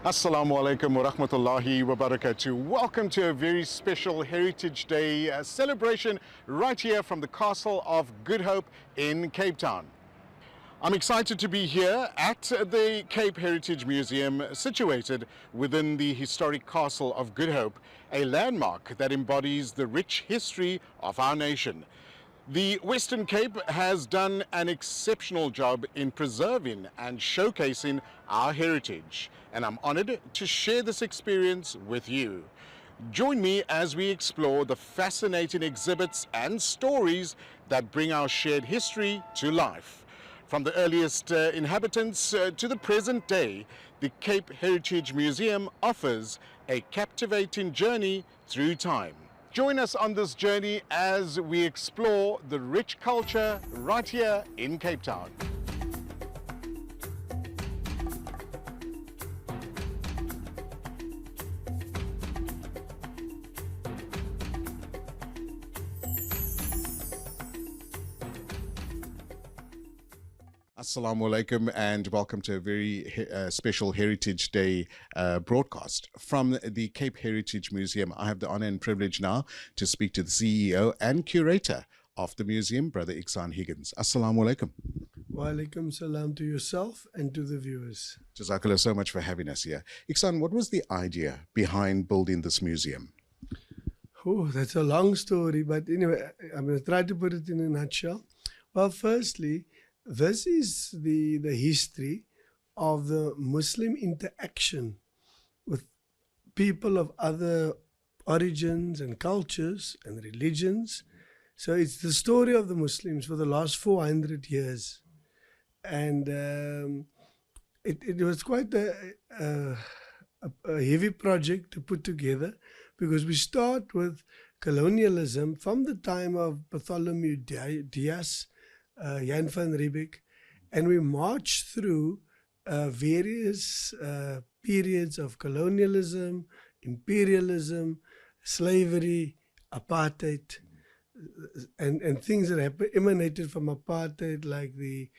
Assalamu alaikum wa rahmatullahi wa barakatuh. Welcome to a very special Heritage Day celebration right here from the Castle of Good Hope in Cape Town. I'm excited to be here at the Cape Heritage Museum, situated within the historic Castle of Good Hope, a landmark that embodies the rich history of our nation. The Western Cape has done an exceptional job in preserving and showcasing our heritage, and I'm honored to share this experience with you. Join me as we explore the fascinating exhibits and stories that bring our shared history to life. From the earliest inhabitants to the present day, the Cape Heritage Museum offers a captivating journey through time. Join us on this journey as we explore the rich culture right here in Cape Town. Assalamu alaikum and welcome to a very special Heritage Day broadcast from the Cape Heritage Museum. I have the honor and privilege now to speak to the CEO and curator of the museum, Brother Igshaan Higgins. Assalamu alaikum. Wa alaikum salam to yourself and to the viewers. Jazakallah so much for having us here. Igshaan, what was the idea behind building this museum? Oh, that's a long story, but anyway, I'm going to try to put it in a nutshell. Well, firstly, this is the history of the Muslim interaction with people of other origins and cultures and religions. So it's the story of the Muslims for the last 400 years. And it was quite a heavy project to put together, because we start with colonialism from the time of Bartholomew Dias, Jan van Riebeeck, and we march through various periods of colonialism, imperialism, slavery, apartheid, and things that emanated from apartheid, like the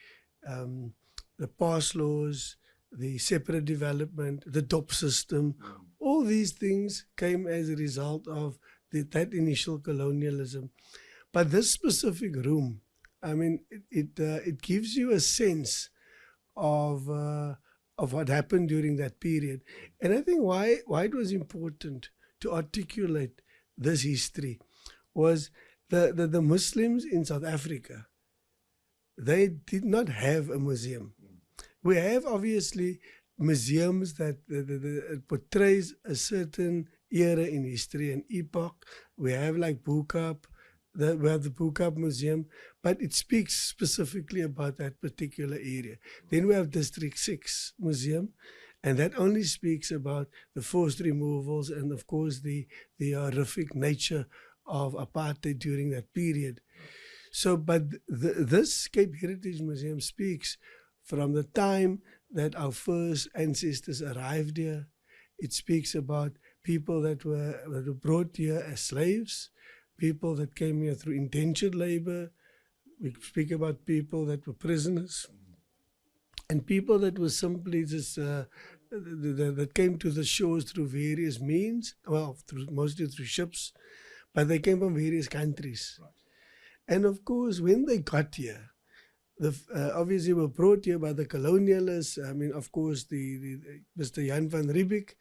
pass laws, the separate development, the DOP system. All these things came as a result of that initial colonialism. But this specific room, I mean, it gives you a sense of what happened during that period. And I think why it was important to articulate this history was the Muslims in South Africa, they did not have a museum. We have obviously museums that portrays a certain era in history and epoch. We have like Boekap, we have the Boekap Museum, but it speaks specifically about that particular area. Then we have District 6 Museum, and that only speaks about the forced removals and, of course, the horrific nature of apartheid during that period. So, but this Cape Heritage Museum speaks from the time that our first ancestors arrived here. It speaks about people that were brought here as slaves, people that came here through indentured labor. We speak about people that were prisoners, and people that were simply just that came to the shores through various means. Well, mostly through ships, but they came from various countries. Right. And of course, when they got here, obviously were brought here by the colonialists. I mean, of course, the Mr. Jan van Riebeeck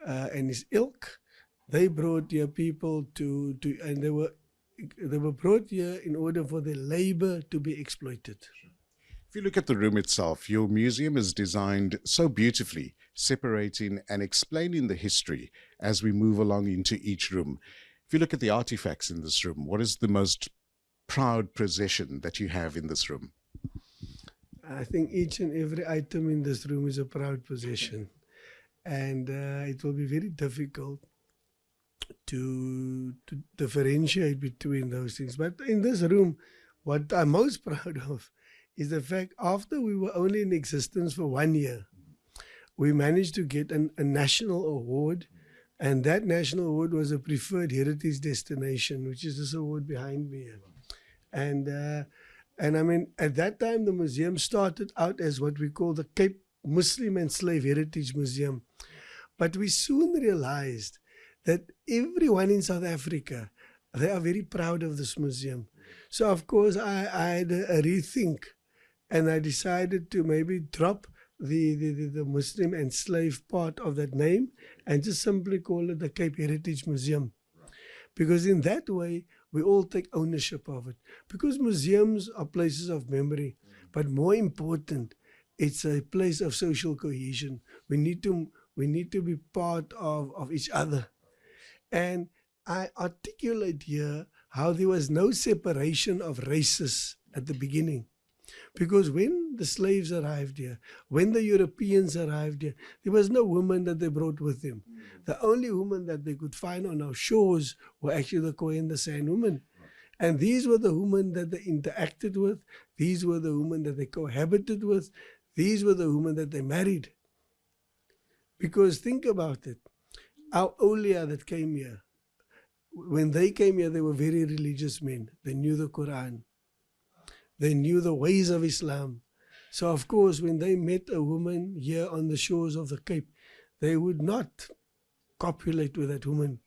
and his ilk. They brought here people and they were brought here in order for their labor to be exploited. If you look at the room itself, your museum is designed so beautifully, separating and explaining the history as we move along into each room. If you look at the artifacts in this room, what is the most proud possession that you have in this room? I think each and every item in this room is a proud possession, and it will be very difficult to differentiate between those things. But in this room, what I'm most proud of is the fact after we were only in existence for 1 year, we managed to get a national award, and that national award was a preferred heritage destination, which is this award behind me here. And I mean, at that time, the museum started out as what we call the Cape Muslim and Slave Heritage Museum. But we soon realized that everyone in South Africa, they are very proud of this museum. So of course I had a rethink, and I decided to maybe drop the Muslim and slave part of that name and just simply call it the Cape Heritage Museum. Because in that way, we all take ownership of it. Because museums are places of memory, but more important, it's a place of social cohesion. We need to be part of each other. And I articulate here how there was no separation of races at the beginning. Because when the slaves arrived here, when the Europeans arrived here, there was no woman that they brought with them. The only women that they could find on our shores were actually the Khoi and the San women. And these were the women that they interacted with. These were the women that they cohabited with. These were the women that they married. Because think about it. Our Awliya that came here, when they came here, they were very religious men. They knew the Quran. They knew the ways of Islam. So of course, when they met a woman here on the shores of the Cape, they would not copulate with that woman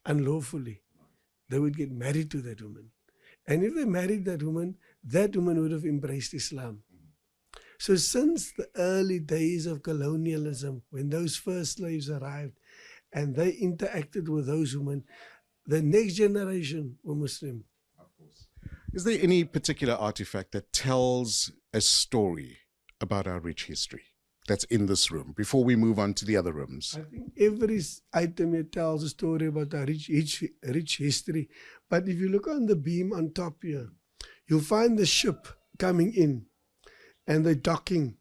unlawfully. They would get married to that woman. And if they married that woman would have embraced Islam. So since the early days of colonialism, when those first slaves arrived and they interacted with those women, the next generation were Muslim. Is there any particular artifact that tells a story about our rich history that's in this room before we move on to the other rooms? I think every item here tells a story about our rich history. But if you look on the beam on top here, you'll find the ship coming in and the docking.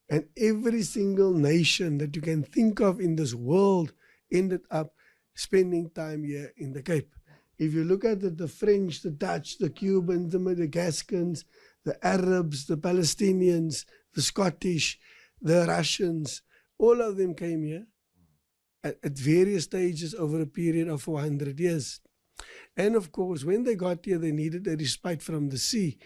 And every single nation that you can think of in this world ended up spending time here in the Cape. If you look at it, the French, the Dutch, the Cubans, the Madagascans, the Arabs, the Palestinians, the Scottish, the Russians, all of them came here at various stages over a period of 400 years. And of course, when they got here, they needed a respite from the sea.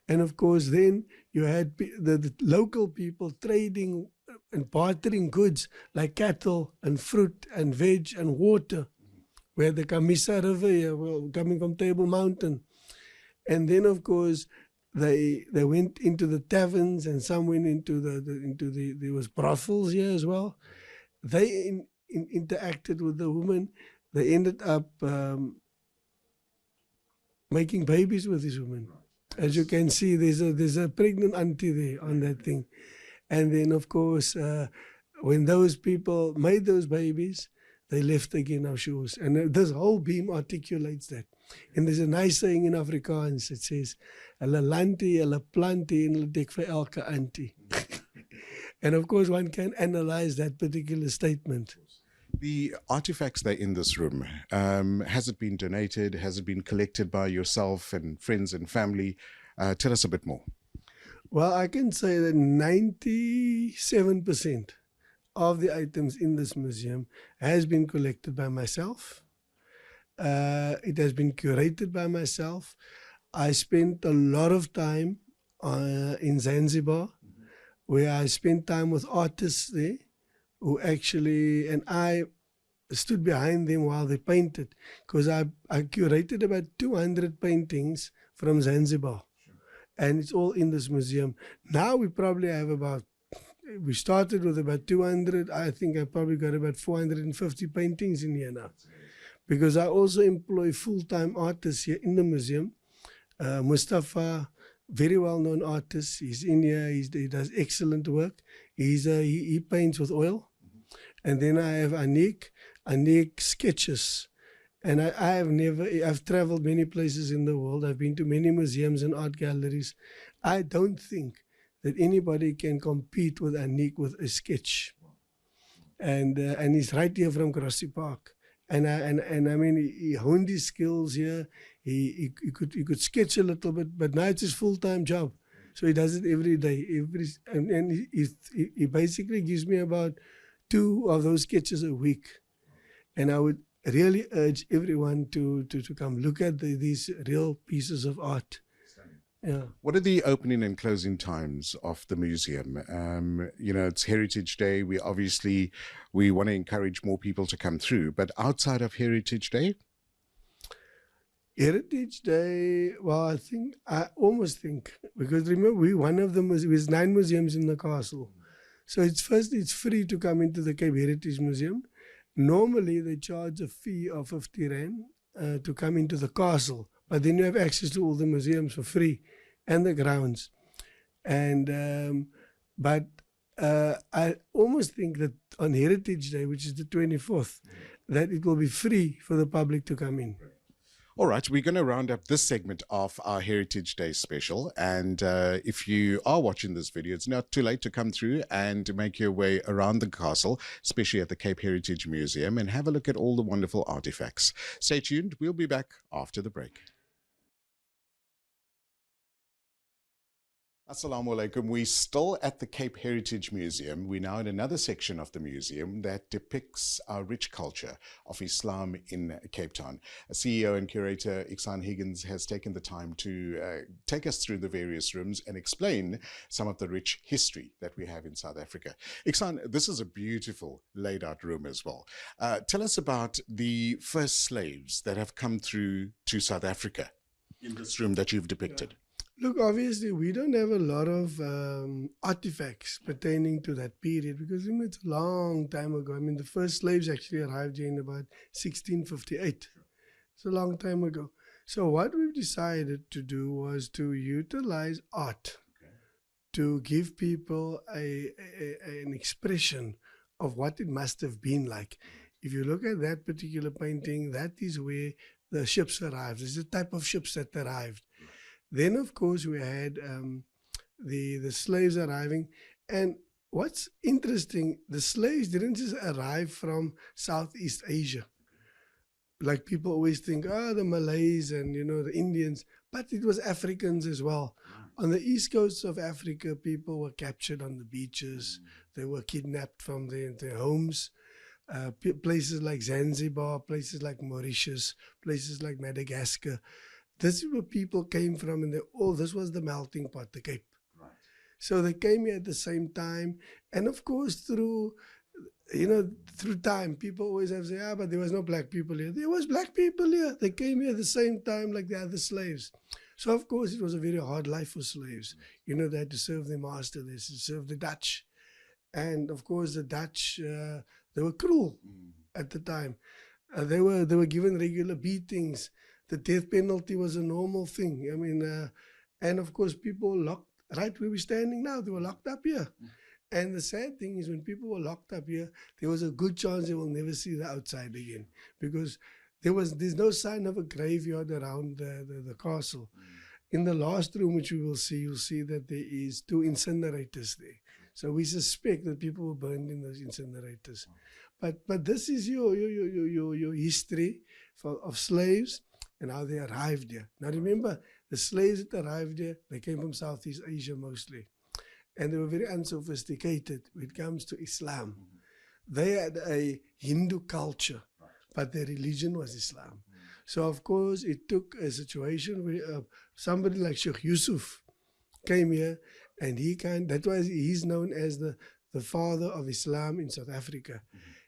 And of course, then you had the local people trading and bartering goods like cattle and fruit and veg and water. We had the Kamisa River here, coming from Table Mountain. And then, of course, they went into the taverns, and some went into there was brothels here as well. They interacted with the women. They ended up making babies with these women. As you can see, there's a pregnant auntie there on that thing. And then, of course, when those people made those babies, they left again our shores. And this whole beam articulates that. And there's a nice saying in Afrikaans. It says, "Hulle lantie, hulle plantie, en hulle dek vir elke auntie." And of course, one can analyze that particular statement. The artifacts that are in this room, has it been donated? Has it been collected by yourself and friends and family? Tell us a bit more. Well, I can say that 97% of the items in this museum has been collected by myself. It has been curated by myself. I spent a lot of time in Zanzibar, where I spent time with artists there who actually, and I stood behind them while they painted, because I curated about 200 paintings from Zanzibar. And it's all in this museum. Now we probably have we started with about 200. I think I probably got about 450 paintings in here now. Because I also employ full-time artists here in the museum. Mustafa, very well-known artist. He's in here. He does excellent work. He paints with oil. And then I have Anik sketches. And I've traveled many places in the world. I've been to many museums and art galleries. I don't think that anybody can compete with Anik with a sketch. And he's right here from Grassy Park. And I mean, he honed his skills here. He could sketch a little bit, but now it's his full-time job. So he does it every day. And he basically gives me about 2 of those sketches a week. And I would really urge everyone to come look at these real pieces of art. Yeah. What are the opening and closing times of the museum? It's Heritage Day. We want to encourage more people to come through, but outside of Heritage Day, Heritage Day, well, I almost think, because remember, one of them was 9 museums in the castle. So it's free to come into the Cape Heritage Museum. Normally, they charge a fee of 50 Rand to come into the castle, but then you have access to all the museums for free and the grounds. And but I almost think that on Heritage Day, which is the 24th, that it will be free for the public to come in. all right, we're going to round up this segment of our Heritage Day special. And if you are watching this video, it's not too late to come through and make your way around the castle, especially at the Cape Heritage Museum, and have a look at all the wonderful artifacts. Stay tuned. We'll be back after the break. Assalamu alaikum. We're still at the Cape Heritage Museum. We're now in another section of the museum that depicts our rich culture of Islam in Cape Town. CEO and curator Igshaan Higgins has taken the time to take us through the various rooms and explain some of the rich history that we have in South Africa. Igshaan, this is a beautiful laid out room as well. Tell us about the first slaves that have come through to South Africa in this room that you've depicted. Yeah. Look, obviously, we don't have a lot of artifacts pertaining to that period because it's a long time ago. I mean, the first slaves actually arrived here in about 1658. It's a long time ago. So what we've decided to do was to utilize art to give people an expression of what it must have been like. If you look at that particular painting, that is where the ships arrived. It's the type of ships that arrived. Then, of course, we had the slaves arriving. And what's interesting, the slaves didn't just arrive from Southeast Asia. Like people always think, the Malays and, the Indians. But it was Africans as well. On the east coast of Africa, people were captured on the beaches. They were kidnapped from their homes. Places like Zanzibar, places like Mauritius, places like Madagascar. This is where people came from, and this was the melting pot, the Cape. Right. So they came here at the same time, and of course through time, people always have to say, but there was no black people here. There was black people here. They came here at the same time like the other slaves. So of course it was a very hard life for slaves. They had to serve their master, they had to serve the Dutch. And of course the Dutch, they were cruel at the time. They were given regular beatings. The death penalty was a normal thing. I mean, and of course, people locked, right where we're standing now, they were locked up here. And the sad thing is when people were locked up here, there was a good chance they will never see the outside again because there's no sign of a graveyard around the castle. In the last room, which we will see, you'll see that there is 2 incinerators there. So we suspect that people were burned in those incinerators. But this is your history of slaves and how they arrived here. Now remember, the slaves that arrived here, they came from Southeast Asia mostly. And they were very unsophisticated when it comes to Islam. They had a Hindu culture, but their religion was Islam. So of course, it took a situation where somebody like Sheikh Yusuf came here, and that's why he's known as the father of Islam in South Africa.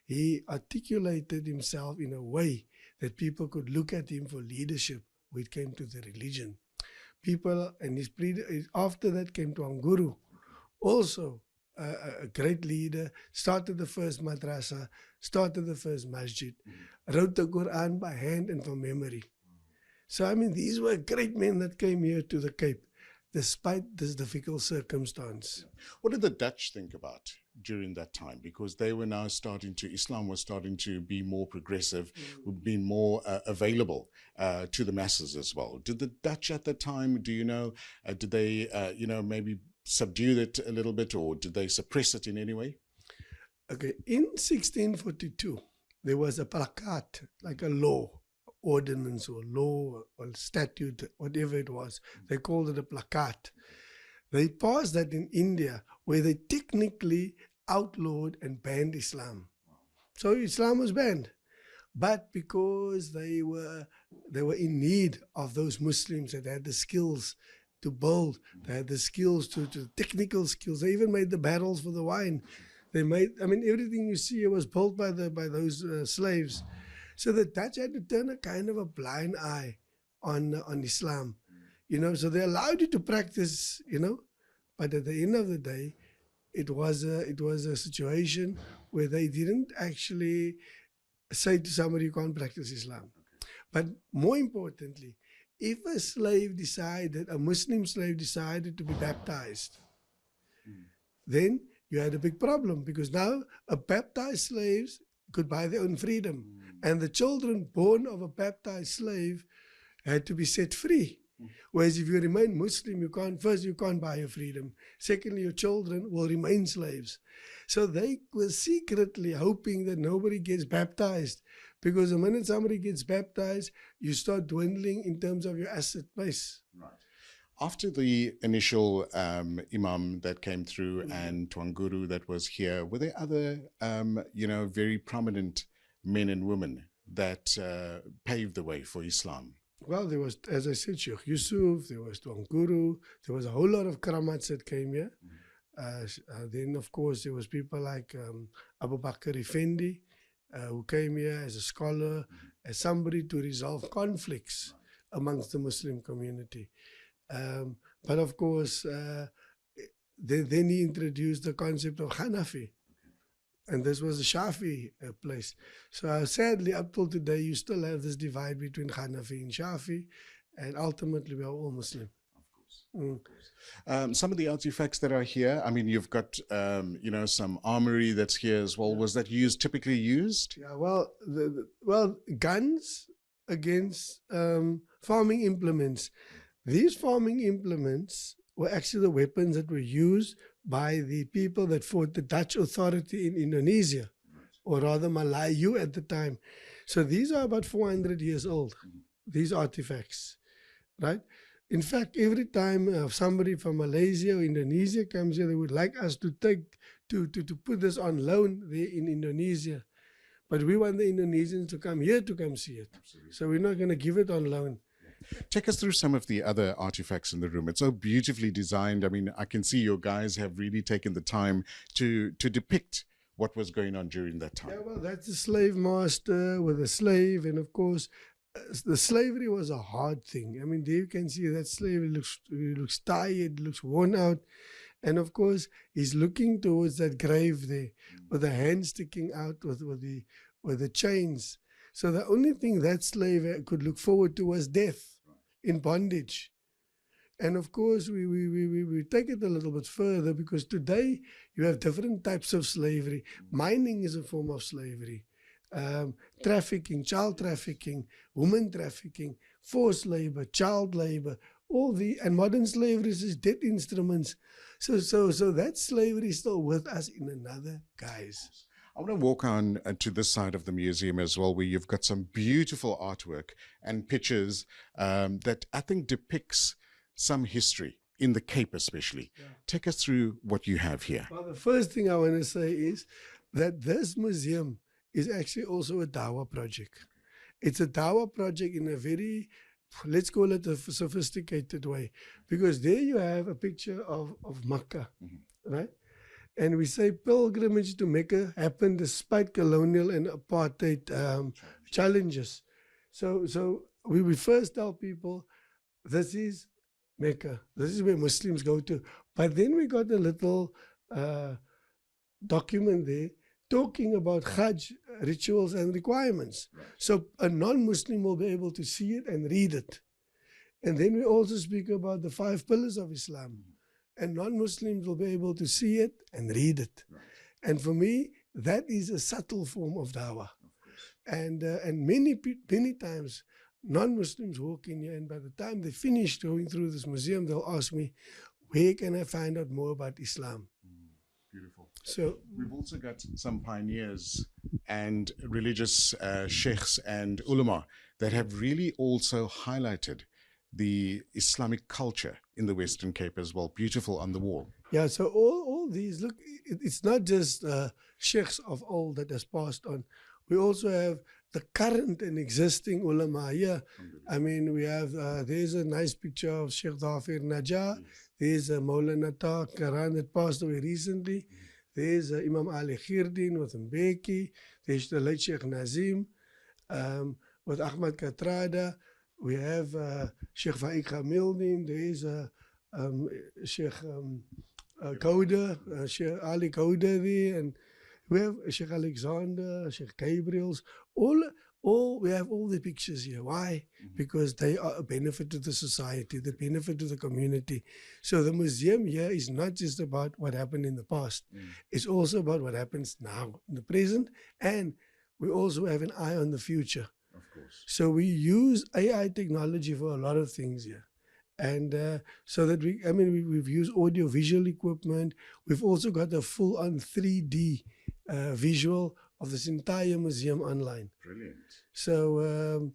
He articulated himself in a way that people could look at him for leadership when it came to the religion. People, and after that came to Anguru, also a great leader, started the first madrasa, started the first masjid, wrote the Quran by hand and from memory. So, I mean, these were great men that came here to the Cape, despite this difficult circumstance. What did the Dutch think about during that time? Because they were now Islam was starting to be more progressive, be more available to the masses as well. Did the Dutch at the time, do you know, did they, maybe subdue it a little bit, or did they suppress it in any way? Okay, in 1642, there was a plakat, like a law, ordinance or law or statute, whatever it was. They called it a plakat. They passed that in India, where they technically outlawed and banned Islam. So Islam was banned. But because they were in need of those Muslims that had the skills to build. They had the skills to technical skills. They even made the barrels for the wine. They made, I mean, everything you see was built by those slaves. So the Dutch had to turn a kind of a blind eye on Islam, So they allowed you to practice, but at the end of the day, it was a situation where they didn't actually say to somebody you can't practice Islam. But more importantly, if a Muslim slave decided to be baptized, then you had a big problem, because now a baptized slave could buy their own freedom. And the children born of a baptized slave had to be set free. Whereas if you remain Muslim, you can't buy your freedom. Secondly, your children will remain slaves. So they were secretly hoping that nobody gets baptized, because the minute somebody gets baptized, you start dwindling in terms of your asset base. Right. After the initial imam that came through and Twanguru that was here, were there other, very prominent men and women that paved the way for Islam? Well, there was, as I said, Sheikh Yusuf, there was Twanguru, there was a whole lot of Karamats that came here. Then, of course, there was people like Abu Bakr Effendi, who came here as a scholar, as somebody to resolve conflicts amongst the Muslim community. But of course, then he introduced the concept of Hanafi. And this was a Shafi place. So sadly, up till today, you still have this divide between Hanafi and Shafi, and ultimately we are all Muslim. Of course. Some of the artifacts that are here, I mean, you've got, some armory that's here as well. Was that typically used? Yeah, well, guns against farming implements. These farming implements were actually the weapons that were used by the people that fought the Dutch authority in Indonesia, or rather Malayu at the time. So these are about 400 years old, these artifacts, right? In fact, every time somebody from Malaysia or Indonesia comes here, they would like us to put this on loan there in Indonesia. But we want the Indonesians to come here to come see it. Absolutely. So we're not going to give it on loan. Take us through some of the other artifacts in the room. It's so beautifully designed. I mean, I can see your guys have really taken the time to depict what was going on during that time. Yeah, well, that's a slave master with a slave. And of course, the slavery was a hard thing. I mean, there you can see that slave looks tired, looks worn out. And of course, he's looking towards that grave there with the hand sticking out with the chains. So the only thing that slave could look forward to was death in bondage. And of course, we take it a little bit further, because today you have different types of slavery. Mining is a form of slavery. Trafficking, child trafficking, woman trafficking, forced labor, child labor, and modern slavery is debt instruments. So that slavery is still with us in another guise. I want to walk on to this side of the museum as well, where you've got some beautiful artwork and pictures that I think depicts some history in the Cape especially. Yeah. Take us through what you have here. Well, the first thing I want to say is that this museum is actually also a Dawah project. It's a Dawah project in a very, let's call it a sophisticated way, because there you have a picture of Makkah, right? And we say pilgrimage to Mecca happened despite colonial and apartheid challenges. So we first tell people, this is Mecca. This is where Muslims go to. But then we got a little document there talking about Hajj rituals and requirements. Right. So a non-Muslim will be able to see it and read it. And then we also speak about the 5 pillars of Islam. And non-Muslims will be able to see it and read it. Right. And for me, that is a subtle form of dawah. And many times, non-Muslims walk in here, and by the time they finish going through this museum, they'll ask me, where can I find out more about Islam? Beautiful. So we've also got some pioneers and religious sheikhs and ulama that have really also highlighted the Islamic culture in the Western Cape as well. Beautiful on the wall. Yeah, so all these, look, it's not just sheikhs of old that has passed on. We also have the current and existing ulama here. I mean, we have, there's a nice picture of Sheikh Dhafir Najjar. There's Maulana Taq Karan that passed away recently. There's Imam Ali Khirdin with Mbeki. There's the late Sheikh Nazim with Ahmad Katrada. We have Sheikh Faik Hamildin. There's Sheikh Gouda, Sheikh Ali Gouda there. And we have Sheikh Alexander, Sheikh Gabriel's. We have all the pictures here. Why? Because they are a benefit to the society, the benefit to the community. So the museum here is not just about what happened in the past. It's also about what happens now, in the present, and we also have an eye on the future. Of course. So we use AI technology for a lot of things here. And so that we've used audio-visual equipment. We've also got a full-on 3D visual of this entire museum online. Brilliant. So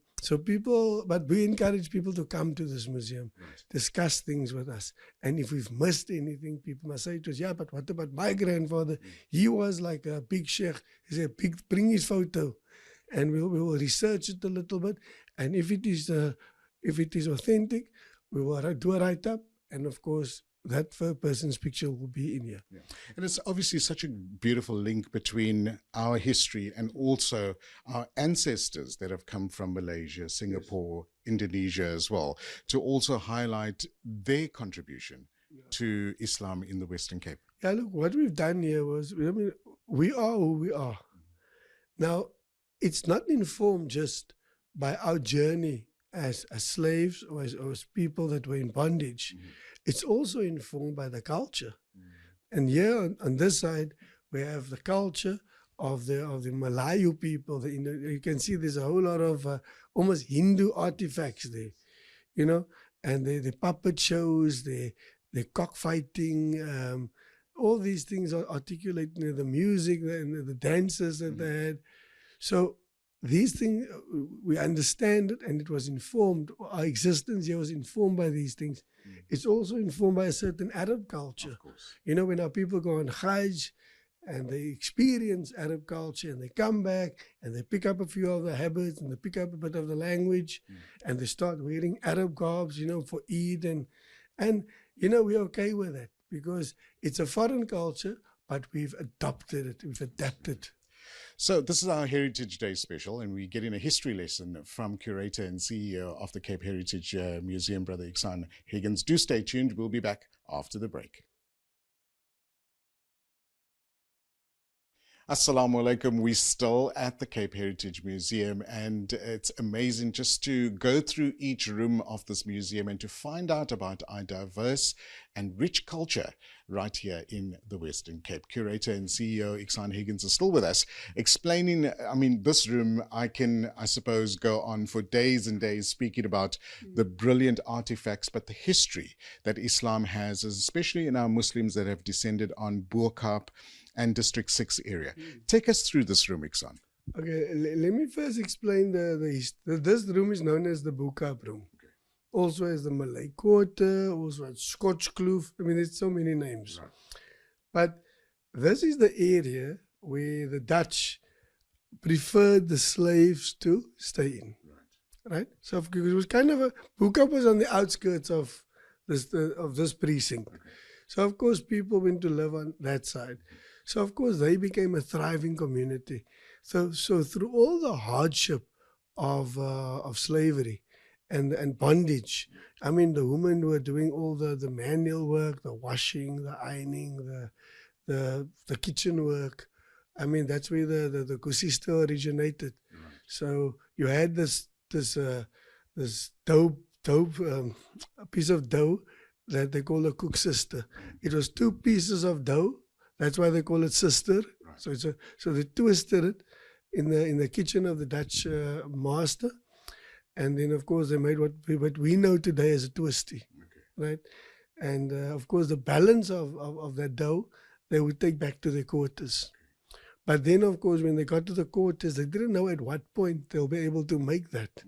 but we encourage people to come to this museum, discuss things with us. And if we've missed anything, people must say to us, yeah, but what about my grandfather? He was like a big sheikh. He said, bring his photo. And we will research it a little bit. And if it is authentic, we will do a write-up. And of course, that person's picture will be in here. Yeah. And it's obviously such a beautiful link between our history and also our ancestors that have come from Malaysia, Singapore, Indonesia as well, to also highlight their contribution to Islam in the Western Cape. Yeah, look, what we've done here was, we are who we are. Now, it's not informed just by our journey as slaves or as people that were in bondage. It's also informed by the culture. And here on this side, we have the culture of the Malayu people. You can see there's a whole lot of almost Hindu artifacts there, and the puppet shows, the cockfighting, all these things are articulating the music and the dances that they had. So these things, we understand it, and it was informed, our existence here was informed by these things. It's also informed by a certain Arab culture. Of course. When our people go on Hajj and they experience Arab culture and they come back and they pick up a few of the habits and they pick up a bit of the language and they start wearing Arab garbs, for Eid. And we're okay with that because it's a foreign culture, but we've adopted it, we've adapted. So this is our Heritage Day special, and we're getting a history lesson from Curator and CEO of the Cape Heritage Museum, Brother Igshaan Higgins. Do stay tuned. We'll be back after the break. Assalamu alaikum. We're still at the Cape Heritage Museum, and it's amazing just to go through each room of this museum and to find out about our diverse and rich culture right here in the Western Cape. Curator and CEO Igshaan Higgins is still with us, explaining, this room, I suppose, go on for days and days speaking about the brilliant artifacts, but the history that Islam has, especially in our Muslims that have descended on Boerkaap and District 6 area. Take us through this room, Igshaan. Okay, let me first explain this room is known as the Boerkaap room. Okay. Also as the Malay Quarter, also as Scotch Kloof. There's so many names. Right. But this is the area where the Dutch preferred the slaves to stay in. Right? So it was kind of Boerkaap was on the outskirts of this precinct. Okay. So of course people went to live on that side. So of course they became a thriving community. So through all the hardship of slavery and bondage, the women were doing all the manual work, the washing, the ironing, the kitchen work. That's where the kusista originated. Right. So you had this dough, a piece of dough that they call a cook sister. It was 2 pieces of dough. That's why they call it sister. Right. So they twisted it in the kitchen of the Dutch master, and then of course they made what we know today as a twisty. Okay. Right? And of course the balance of that dough they would take back to their quarters. Okay. But then of course when they got to the quarters, they didn't know at what point they'll be able to make that.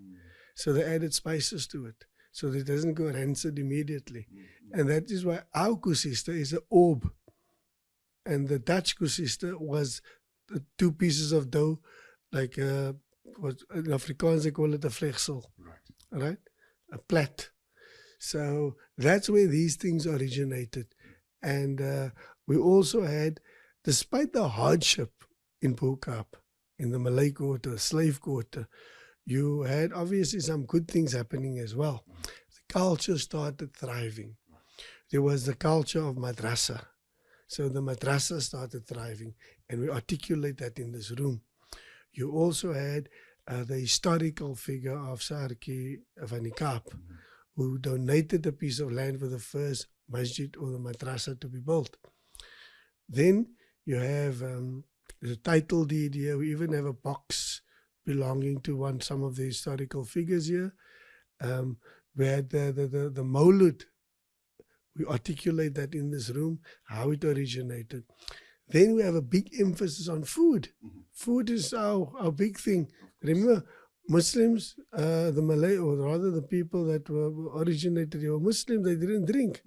So they added spices to it, so that it doesn't go rancid immediately. And that is why our kusista is an orb. And the Dutch kusista was the 2 pieces of dough, like what in Afrikaans they call it a vlegsel, right? A plat. So that's where these things originated. And we also had, despite the hardship in Bokap, in the Malay quarter, slave quarter, you had obviously some good things happening as well. The culture started thriving. There was the culture of madrasa. So the madrasa started thriving, and we articulate that in this room. You also had the historical figure of Sarki van die Kaap, who donated a piece of land for the first masjid or the madrasa to be built. Then you have the title deed here. We even have a box belonging to some of the historical figures here. We had the Maulud. We articulate that in this room, how it originated. Then we have a big emphasis on food. Food is our big thing. Remember, Muslims, the Malay, or rather the people that were originated here were Muslims, they didn't drink.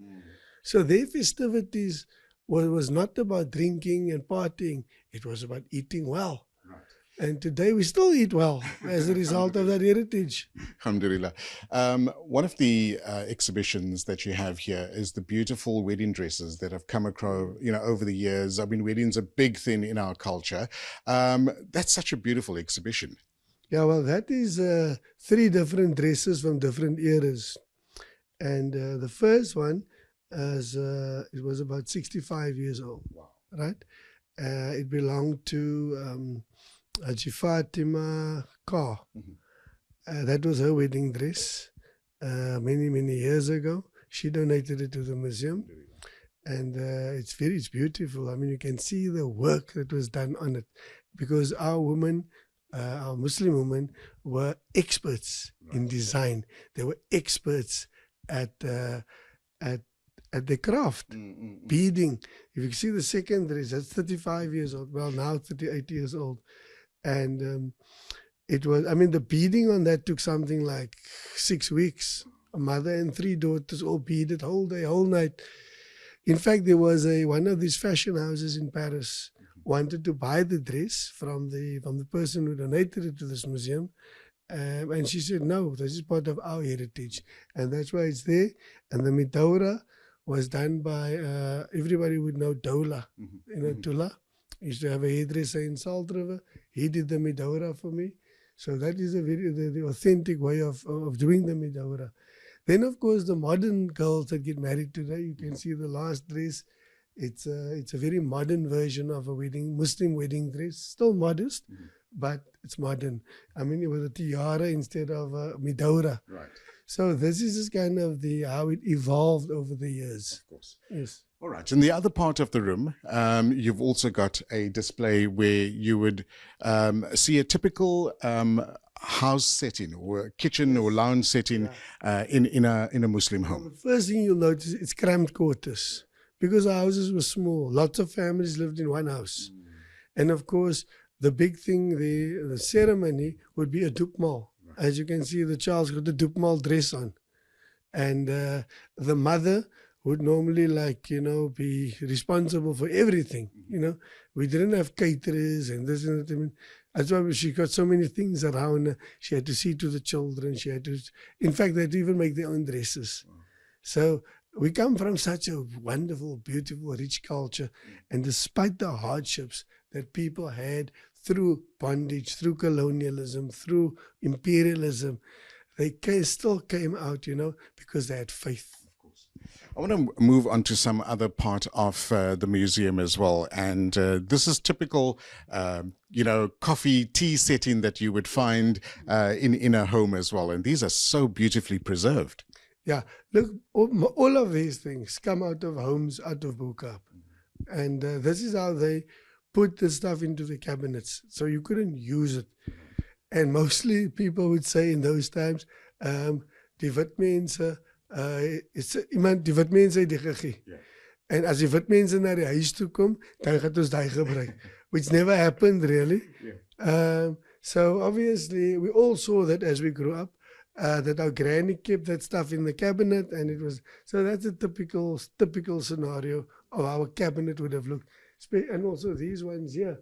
So their festivities was not about drinking and partying. It was about eating well. And today we still eat well as a result of that heritage. Alhamdulillah. One of the exhibitions that you have here is the beautiful wedding dresses that have come across, over the years. I mean, weddings are a big thing in our culture. That's such a beautiful exhibition. Yeah, well, that is 3 different dresses from different eras. And the first one, it was about 65 years old, right? It belonged to Haji Fatima Kar. That was her wedding dress many, many years ago. She donated it to the museum. And it's beautiful. I mean, you can see the work that was done on it. Because our women, our Muslim women, were experts in design. They were experts at the craft, beading. If you see the second dress, that's 35 years old. Well, now 38 years old. And it was, I mean, the beading on that took something like 6 weeks. A mother and 3 daughters all beaded whole day, whole night. In fact, there was one of these fashion houses in Paris wanted to buy the dress from the person who donated it to this museum. And she said, no, this is part of our heritage. And that's why it's there. And the Midawra was done by, everybody would know Dola, Tula. Used to have a hairdresser in Salt River. He did the Midawra for me. So that is the authentic way of doing the Midawra. Then, of course, the modern girls that get married today, you can see the last dress. It's a very modern version of a Muslim wedding dress. Still modest, but it's modern. I mean, it was a tiara instead of a Midawra. Right. So this is just kind of how it evolved over the years. Of course. Yes. All right. In the other part of the room, you've also got a display where you would see a typical house setting or a kitchen or lounge setting in a Muslim home. Well, the first thing you'll notice, it's cramped quarters because our houses were small. Lots of families lived in one house. And of course, the big thing, the ceremony would be a dupmal. As you can see, the child's got the dupmal dress on. And the mother would normally be responsible for everything. We didn't have caterers and this and that. I mean, that's why she got so many things around her. She had to see to the children. In fact, they had to even make their own dresses. So we come from such a wonderful, beautiful, rich culture. And despite the hardships that people had through bondage, through colonialism, through imperialism, they still came out, because they had faith. I want to move on to some other part of the museum as well. And this is typical, coffee, tea setting that you would find in a home as well. And these are so beautifully preserved. Yeah, look, all of these things come out of homes, out of Bokap. And this is how they put the stuff into the cabinets. So you couldn't use it. And mostly people would say in those times, die wit mense, iemand die wit mense het die gegee. En as die wit mense na die huis toe kom, dan gaan ons daai gebruik. Which never happened really. So obviously we all saw that as we grew up, that our granny kept that stuff in the cabinet, and so that's a typical scenario of how a cabinet would have looked. And also these ones here.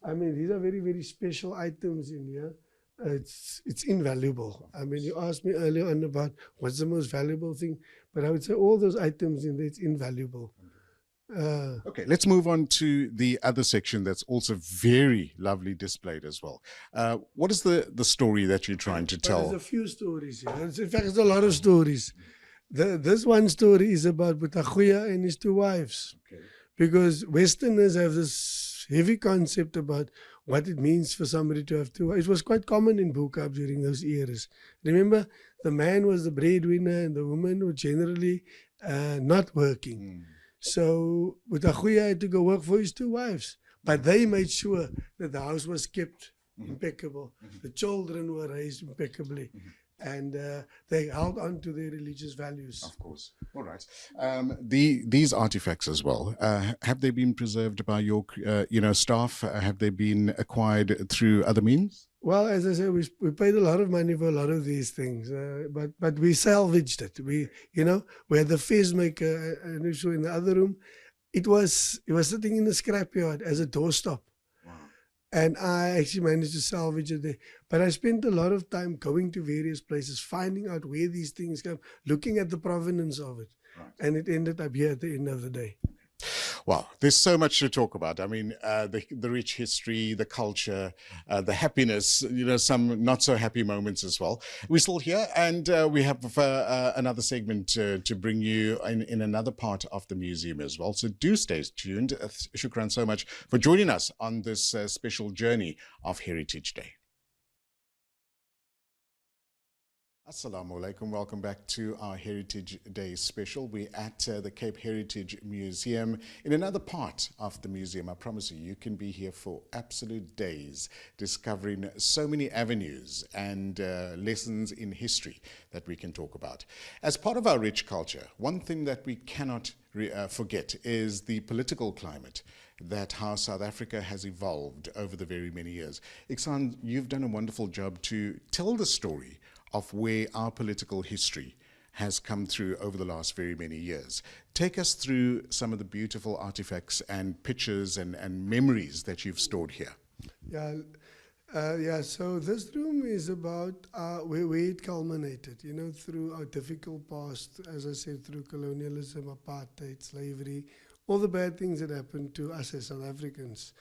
I mean, these are very, very special items in here. it's invaluable. I mean, you asked me earlier on about what's the most valuable thing, but I would say all those items in there, it's invaluable. Okay, let's move on to the other section that's also very lovely displayed as well. What is the story that you're trying to But there's tell? a few stories here. In fact, there's a lot of stories. This one story is about Butahuya and his two wives. Okay. Because Westerners have this heavy concept about what it means for somebody to have two wives. It was quite common in Bukab during those eras. Remember, the man was the breadwinner and the woman were generally not working. So Butahuya had to go work for his two wives. But they made sure that the house was kept impeccable. The children were raised impeccably. And they held on to their religious values. Of course. All right. These artifacts as well, have they been preserved by your staff? Have they been acquired through other means? Well, as I said, we paid a lot of money for a lot of these things, but we salvaged it. We had the fez maker and in the other room. It was sitting in the scrapyard as a doorstop. And I actually managed to salvage it there. But I spent a lot of time going to various places, finding out where these things come, looking at the provenance of it. Right. And it ended up here at the end of the day. Well, there's so much to talk about. I mean, the rich history, the culture, the happiness, some not so happy moments as well. We're still here, and we have another segment to bring you in another part of the museum as well. So do stay tuned. Shukran so much for joining us on this special journey of Heritage Day. Assalamu alaikum. Welcome back to our Heritage Day special. We're at the Cape Heritage Museum in another part of the museum. I promise you can be here for absolute days, discovering so many avenues and lessons in history that we can talk about. As part of our rich culture, one thing that we cannot forget is the political climate that how South Africa has evolved over the very many years. Igshaan, you've done a wonderful job to tell the story of where our political history has come through over the last very many years. Take us through some of the beautiful artifacts and pictures and memories that you've stored here. So this room is about where it culminated, through our difficult past, as I said, through colonialism, apartheid, slavery, all the bad things that happened to us as South Africans.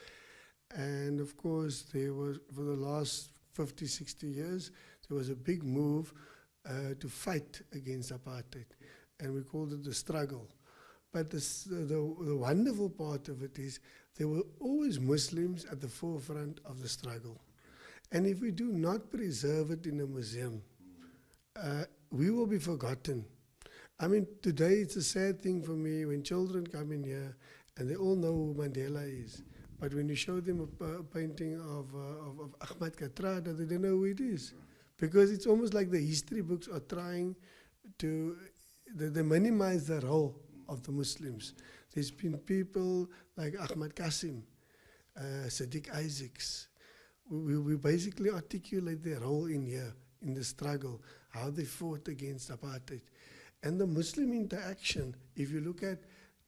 And of course, there was, for the last 50, 60 years, there was a big move to fight against apartheid, and we called it the struggle. But the wonderful part of it is there were always Muslims at the forefront of the struggle. And if we do not preserve it in a museum, we will be forgotten. I mean, today it's a sad thing for me when children come in here and they all know who Mandela is. But when you show them a painting of Ahmad Katrada, they don't know who it is. Because it's almost like the history books are trying to, they minimize the role of the Muslims. There's been people like Ahmad Qasim, Sadiq Isaacs. We basically articulate their role in here, in the struggle, how they fought against apartheid. And the Muslim interaction, if you look at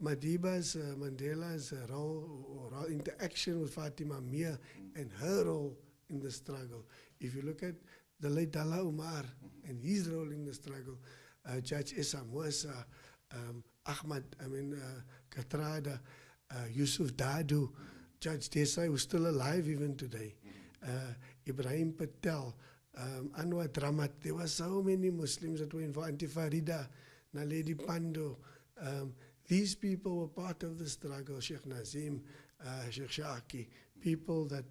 Madiba's, Mandela's role or interaction with Fatima Mia and her role in the struggle. If you look at the late Dalla Umar and his role in the struggle, Judge Essa Musa, Ahmad, Katrada, Yusuf Dadu, Judge Desai, who's still alive even today, Ibrahim Patel, Anwar Dramat. There were so many Muslims that were involved, Auntie Farida, Naledi Pando. These people were part of the struggle, Sheikh Nazim, Sheikh Shaki, people that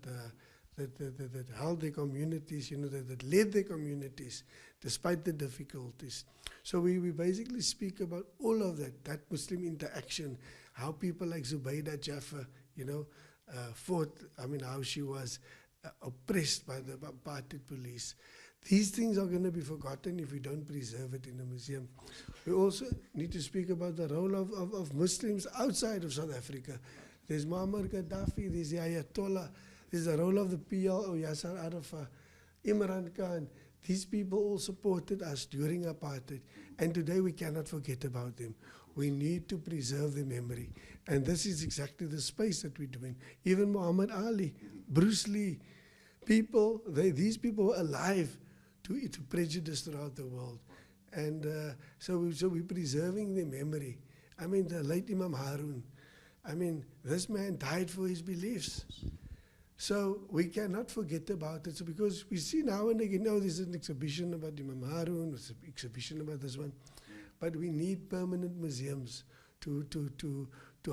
held their communities, that led their communities despite the difficulties. So we basically speak about all of that Muslim interaction, how people like Zubaydah Jaffer, fought, how she was oppressed by the apartheid police. These things are going to be forgotten if we don't preserve it in a museum. We also need to speak about the role of Muslims outside of South Africa. There's Muammar Gaddafi, there's the Ayatollah, there's the role of the PLO, Yasser Arafat, Imran Khan. These people all supported us during apartheid, and today we cannot forget about them. We need to preserve their memory, and this is exactly the space that we're doing. Even Muhammad Ali, Bruce Lee, these people were alive to prejudice throughout the world. And so we're preserving their memory. I mean, the late Imam Harun, I mean, this man died for his beliefs. So we cannot forget about it. So because we see now and again, there's an exhibition about Imam Harun, there's an exhibition about this one. But we need permanent museums to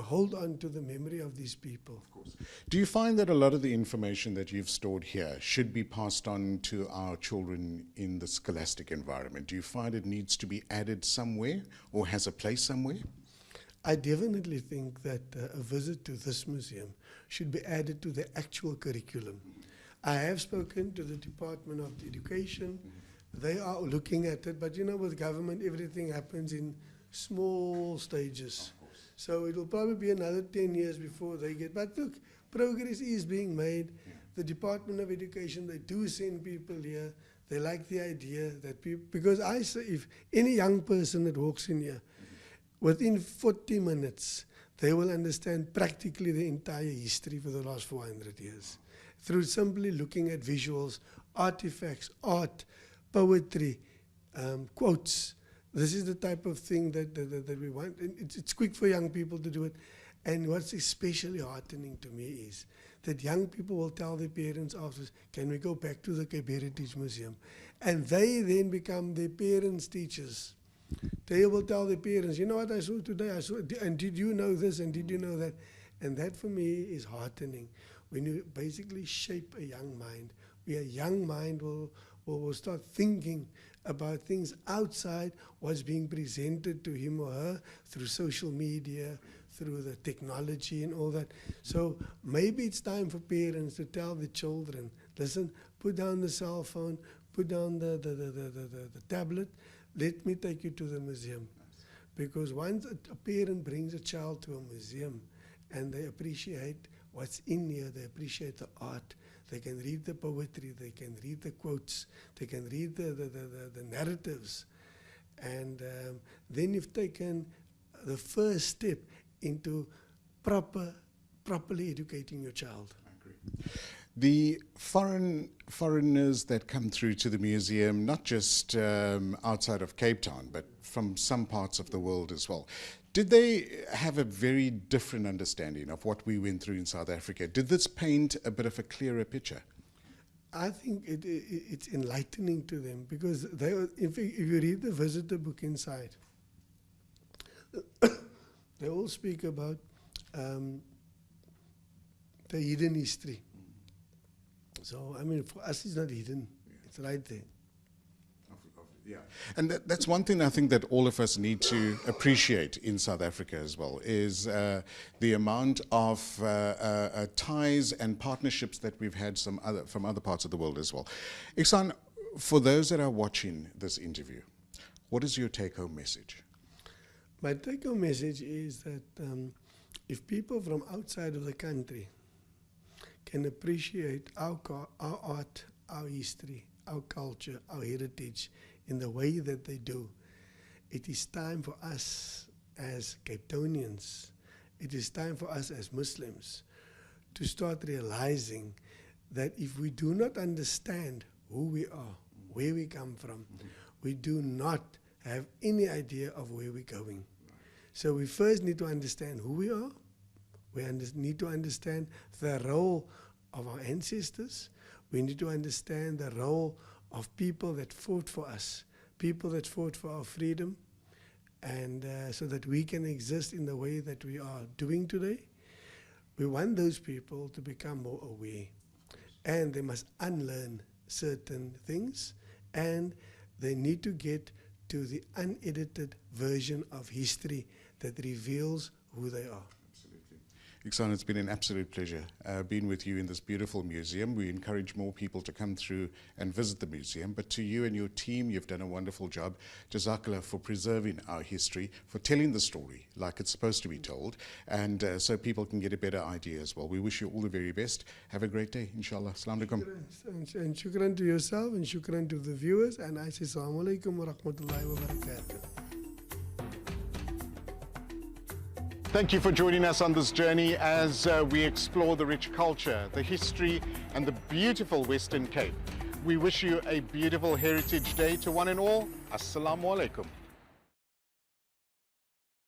hold on to the memory of these people. Of course. Do you find that a lot of the information that you've stored here should be passed on to our children in the scholastic environment? Do you find it needs to be added somewhere or has a place somewhere? I definitely think that a visit to this museum should be added to the actual curriculum. I have spoken to the Department of Education. They are looking at it, but with government, everything happens in small stages. So it will probably be another 10 years before they get. But look, progress is being made. Yeah. The Department of Education, they do send people here. They like the idea that people, because I say if any young person that walks in here, within 40 minutes, they will understand practically the entire history for the last 400 years. Through simply looking at visuals, artifacts, art, poetry, quotes. This is the type of thing that we want. And it's quick for young people to do it. And what's especially heartening to me is that young people will tell their parents afterwards, can we go back to the Cape Heritage Museum? And they then become their parents' teachers. They will tell their parents, you know what I saw today? And did you know this? And did you know that? And that for me is heartening. When you basically shape a young mind, where a young mind will start thinking about things outside what's being presented to him or her through social media, through the technology and all that. So maybe it's time for parents to tell the children, listen, put down the cell phone, put down the tablet, let me take you to the museum. Because once a parent brings a child to a museum and they appreciate what's in here, they appreciate the art, they can read the poetry, they can read the quotes, they can read the narratives. And then you've taken the first step into properly educating your child. I agree. The foreigners that come through to the museum, not just outside of Cape Town, but from some parts of the world as well, did they have a very different understanding of what we went through in South Africa? Did this paint a bit of a clearer picture? I think it's enlightening to them because if you read the visitor book inside, they all speak about the hidden history. So, I mean, for us, it's not hidden. It's right there. Yeah, and that's one thing I think that all of us need to appreciate in South Africa as well, is the amount of ties and partnerships that we've had from other parts of the world as well. Igshaan, for those that are watching this interview, what is your take-home message? My take-home message is that if people from outside of the country can appreciate our art, our history, our culture, our heritage in the way that they do, it is time for us as Cape Townians, it is time for us as Muslims to start realizing that if we do not understand who we are, where we come from, we do not have any idea of where we're going. So we first need to understand who we are. We need to understand the role of our ancestors. We need to understand the role of people that fought for us, people that fought for our freedom, and so that we can exist in the way that we are doing today. We want those people to become more aware, and they must unlearn certain things, and they need to get to the unedited version of history that reveals who they are. Igshaan, it's been an absolute pleasure being with you in this beautiful museum. We encourage more people to come through and visit the museum. But to you and your team, you've done a wonderful job. Jazakallah for preserving our history, for telling the story like it's supposed to be told, and so people can get a better idea as well. We wish you all the very best. Have a great day, inshallah. Assalamu alaikum. And shukran to yourself and shukran to the viewers. And I say assalamu alaikum wa rahmatullahi wa barakatuh. Thank you for joining us on this journey as we explore the rich culture, the history and the beautiful Western Cape. We wish you a beautiful Heritage Day to one and all. Assalamu alaikum.